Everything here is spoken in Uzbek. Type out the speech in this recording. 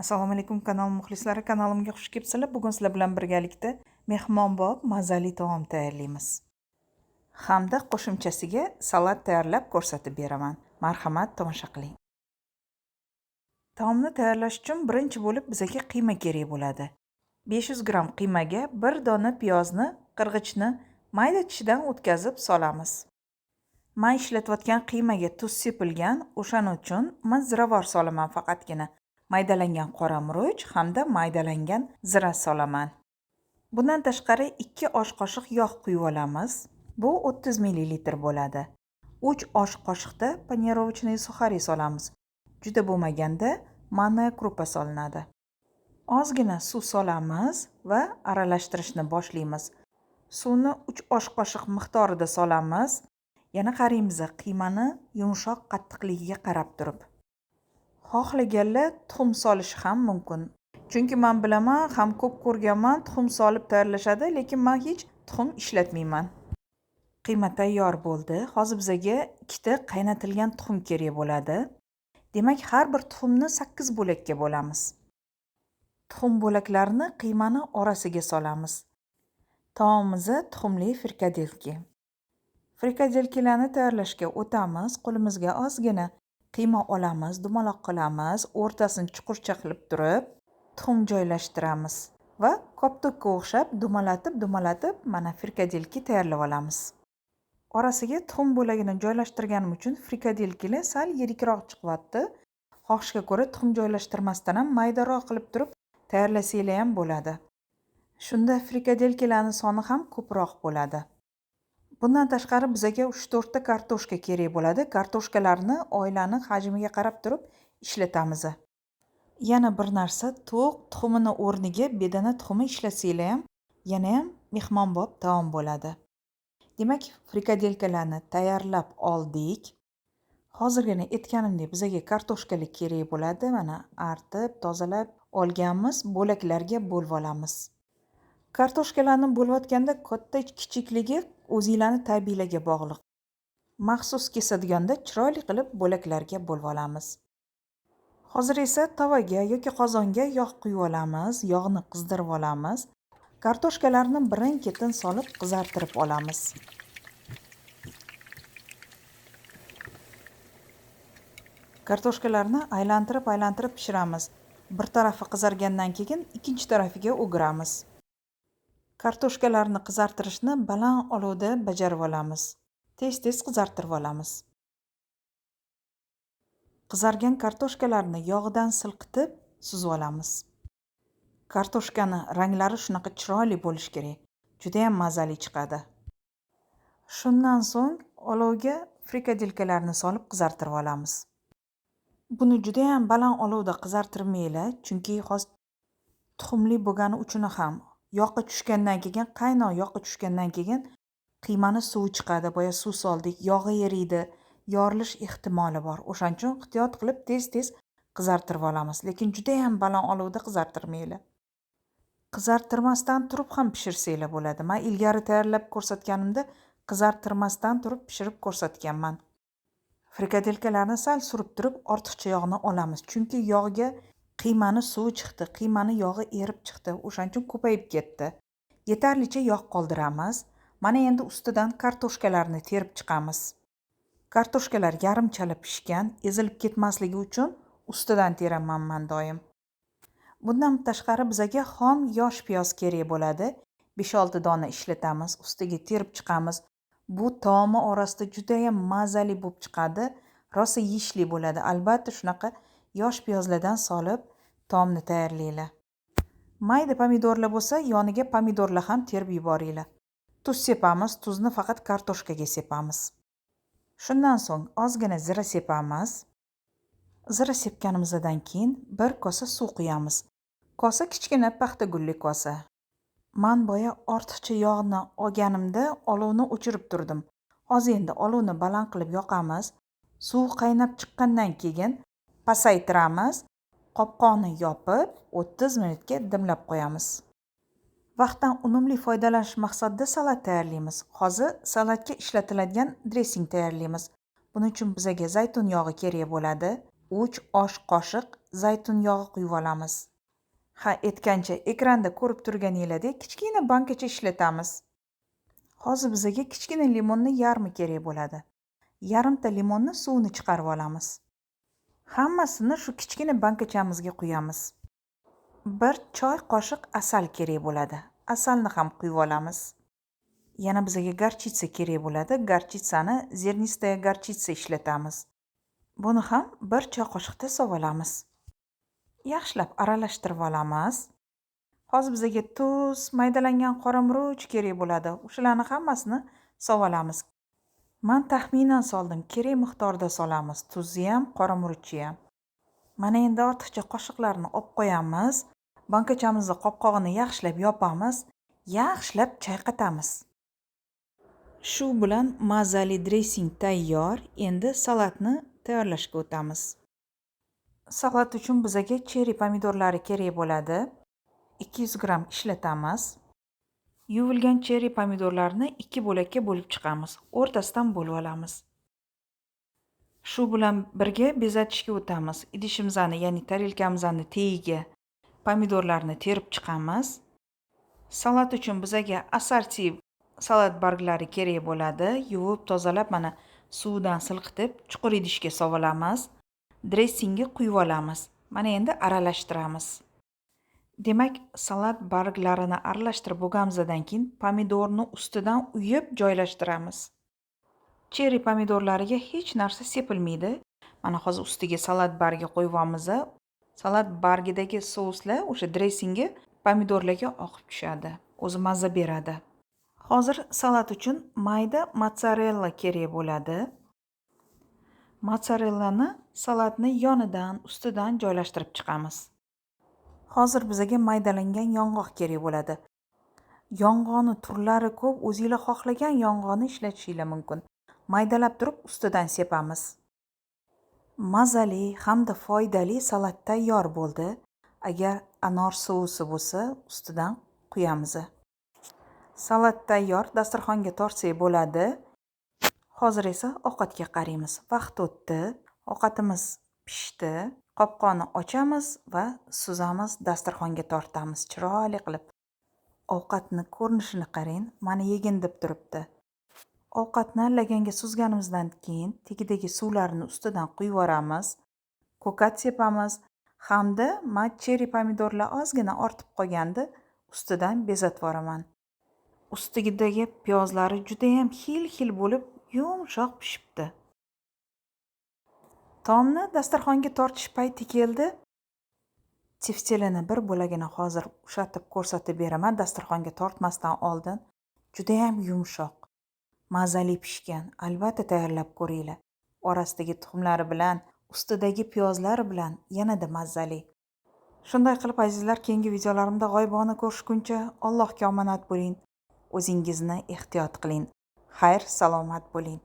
Assalomu alaykum kanal muxlislari, kanalimga xush kelibsizlar. Bugun sizlar bilan birgalikda mehmonbop mazali taom tayyorlaymiz. Hamda qo'shimchasiga salat tayyorlab ko'rsatib beraman. Marhamat, tomosha qiling. Taomni tayyorlash uchun birinchi bo'lib bizga qiyma kerak bo'ladi. 500 gram qiymaga 1 dona piyozni, qirg'ichni mayda tishidan o'tkazib solamiz. Men ishlatayotgan qiymaga tuz sepilgan, o'shaning uchun men ziravor solaman faqatgina. Maydalangan qora murch hamda maydalangan zira solaman. Bundan tashqari 2 osh qoshiq yog' quyib olamiz. Bu 30 ml bo'ladi. 3 osh qoshiqda panirovочный suxari solamiz. Juda bo'lmaganda manniy krupa solinadi. Ozgina suv solamiz va aralashtirishni boshlaymiz. Suvni 3 osh qoshiq miqdorida solamiz. Yana qaraymiz qiymani yumshoq qattiqligiga qarab turib. Xohlaganlar tuxum solishi ham mumkin. Chunki men bilaman, ham ko'p ko'rganman, tuxum solib tayyorlashadi, lekin men hech tuxum ishlatmayman. Qiyma tayyor bo'ldi. Hozir bizga 2 ta qaynatilgan tuxum kerak bo'ladi. Demak, har bir tuxumni 8 bo'lakka bo'lamiz. Tuxum bo'laklarini qiymani orasiga solamiz. Taomimiz tuxumli frikadelki. Frikadelkilarni tayyorlashga o'tamiz. Qo'limizga ozgina qiyma olamiz, dumaloq qilamiz, o'rtasini chuqurcha qilib turib, tuxum joylashtiramiz va koptokka o'xshab dumalatib mana frikadelki tayyorlab olamiz. Orasiga tuxum bo'lagini joylashtirganim uchun frikadelkilar sal yirikroq chiqyapti. Xohishga ko'ra tuxum joylashtirmasdan ham maydaroq qilib turib tayyorlasanglar ham bo'ladi. Shunda frikadelkilarning soni ham ko'proq bo'ladi. Bundan tashqari bizga 3-4 ta kartoshka kerak bo'ladi. Kartoshkalarni oilani hajmiga qarab turib ishlatamiz. Yana bir narsa, to'q tuxumini o'rniga bedana tuxumi ishlatsanglar ham yana ham mehmonbop taom bo'ladi. Demak, frikadelkalarni tayyorlab oldik. Hozirgina aytganimdek bizga kartoshkalik kerak bo'ladi. Mana artib, tozalab olganmiz, bo'laklarga bo'lib olamiz. Kartoshkalarni bo'layotganda katta kichikligi o'zingizlarning tabiiyligiga bog'liq. Maxsus kesadiganda chiroyli qilib bo'laklarga bo'lib olamiz. Hozir esa tavaga yoki qozonga yog' quyib olamiz, yog'ni qizdirib olamiz. Kartoshkalarni birin-ketin solib qizartirib olamiz. Kartoshkalarni aylantirib pishiramiz. Bir tarafi qizargandan keyin ikkinchi tarafiga o'giramiz. Kartoshkalarni qizartirishni baland olovda bajarib olamiz. Tez-tez qizartirib olamiz. Qizargan kartoshkalarni yog'dan silqitib suzib olamiz. Kartoshkani ranglari shunaqa chiroyli bo'lishi kerak. Juda ham mazali chiqadi. Shundan so'ng olovga frikadelkalarni solib qizartirib olamiz. Buni juda ham baland olovda qizartirmanglar, chunki hozir tuxumli bo'lgani uchun ham yoqqa tushgandan keyin, qaynoq yoqqa tushgandan keyin qiymani suvi chiqadi. Boya suv soldik, yog'i eriydi, yorilish ehtimoli bor. O'shaning uchun ehtiyot qilib tez-tez qizartirib olamiz, lekin juda ham baland olovda qizartirmanglar. Qizartirmasdan turib ham pishirsanglar bo'ladi. Men ilgari tayyorlab ko'rsatganimda qizartirmasdan turib pishirib ko'rsatganman. Frikadelkalarni sal surib turib ortiqcha yog'ni olamiz, chunki yog'ga qiymani suvi chiqdi, qiymani yog'i erib chiqdi, o'shaning uchun ko'payib ketdi. Yetarlicha yog' qoldiramiz. Mana endi ustidan kartoshkalarni terib chiqamiz. Kartoshkalar yarimchala pishgan, ezilib ketmasligi uchun ustidan teraman men doim. Bundan tashqari bizga xom yosh piyoz kerak bo'ladi. 5-6 dona ishlatamiz, ustiga terib chiqamiz. Bu taomi orasida juda ham mazali bo'lib chiqadi, rosa yeyishli bo'ladi. Albatta shunaqa yosh piyozlardan solib taomni tayyorlaylar. Mayda pomidorlar bo'lsa, yoniga pomidorlar ham terib yuboringlar. Tuz sepamiz, tuzni faqat kartoshkaga sepamiz. Shundan so'ng ozgina zira sepamiz. Zira sepganimizdan keyin 1 kosa suv quyamiz. Kosa kichkina paxtagulli kosa. Men boya ortiqcha yog'ni olganimda olovni o'chirib turdim. Hozir endi olovni baland qilib yoqamiz. Suv qaynab chiqqandan keyin pasaytiramiz. Qopqog'ini yopib 30 minutga dimlab qo'yamiz. Vaqtdan unumli foydalanish maqsadida salat tayyorlaymiz. Hozir salatga ishlatiladigan dressing tayyorlaymiz. Buning uchun bizga zaytun yog'i kerak bo'ladi. 3 osh qoshiq zaytun yog'i quyib olamiz. Ha, aytgancha ekranda ko'rib turganinglardek kichkina bankacha ishlatamiz. Hozir bizga kichkina limonni yarmi kerak bo'ladi. Yarimta limonni suvini chiqarib olamiz. Hammasini shu kichkina bankachamizga quyamiz. 1 choy qoshiq asal kerak bo'ladi. Asalni ham quyib olamiz. Yana bizga gorchitsa kerak bo'ladi. Gorchitsani zernistaya gorchitsa ishlatamiz. Buni ham 1 choy qoshiqda solamiz. Yaxshilab aralashtirib olamiz. Hozir bizga tuz, maydalangan qora murch kerak bo'ladi. O'shalarni hammasini solamiz. Men taxminan soldim. Kerak miqdorda solamiz. Tuzni ham, qora murchni ham. Mana endi ortiqcha qoshiqlarni olib qo'yamiz. Bankachamizni qopqog'ini yaxshilab yopamiz. Yaxshilab chayqatamiz. Shu bilan mazali dressing tayyor. Endi salatni tayyorlashga o'tamiz. Salat uchun bizga cheri pomidorlari kerak bo'ladi. 200 gram ishlatamiz. Yuvilgan cheri pomidorlarni 2 bo'lakka bo'lib chiqamiz. O'rtasidan bo'lib olamiz. Shu bilan birga bezatishga o'tamiz. Idishimizni, ya'ni tarelkamizni tagiga pomidorlarni terib chiqamiz. Salat uchun bizga assorti salat barglari kerak bo'ladi. Yuvib, tozalab, mana suvdan silqitib, chuqur idishga solamiz. Dressingga quyib olamiz. Mana endi aralashtiramiz. Demak, salat barglarini aralashtirib bo'lganimizdan keyin pomidorni ustidan uyib joylashtiramiz. Cheri pomidorlariga hech narsa sepilmaydi. Mana hozir ustiga salat bargi qo'yib olamiz. Salat bargidagi souslar o'sha dressingga pomidorlarga oqib tushadi. O'zi mazza beradi. Hozir salat uchun mayda mozzarella kerak bo'ladi. Mozzarellani salatni yonidan, ustidan joylashtirib chiqamiz. Hozir bizga maydalangan yong'oq kerak bo'ladi. Yong'oqni turlari ko'p, o'zingizlar xohlagan yong'oqni ishlatishingiz mumkin. Maydalab turib ustidan sepamiz. Mazali hamda foydali salat tayyor bo'ldi. Agar anor sousi bo'lsa, ustidan quyamiz. Salat tayyor, dasturxonga tortsak bo'ladi. Hozir esa ovqatga qaraymiz. Vaqt o'tdi, ovqatimiz pishdi. Qopqonni ochamiz va suzamiz, dasturxonga tortamiz chiroyli qilib. Ovqatni ko'rinishini qarang, mana yegin deb turibdi. Ovqatni laganga suzganimizdan keyin tagidagi suvlarni ustidan quyib yuboramiz. Ko'kat sepamiz hamda men cheri pomidorlar ozgina ortib qolganda ustidan bezatib yuboraman. Ustigidagi piyozlari juda ham xil-xil bo'lib, yumshoq pishibdi. Taomni dasturxonga tortish payti keldi. Tiftelini bir bo'lagini hozir ushatib ko'rsatib beraman dasturxonga tortmasdan oldin. Juda ham yumshoq, mazali pishgan. Albatta tayyorlab ko'ringlar. Orasidagi tuxumlari bilan, ustidagi piyozlari bilan yanada mazali. Shunday qilib azizlar, keyingi videolarimda g'oyibona ko'rishguncha Allohga omonat bo'ling. O'zingizni ehtiyot qiling. Xayr, salomat bo'ling.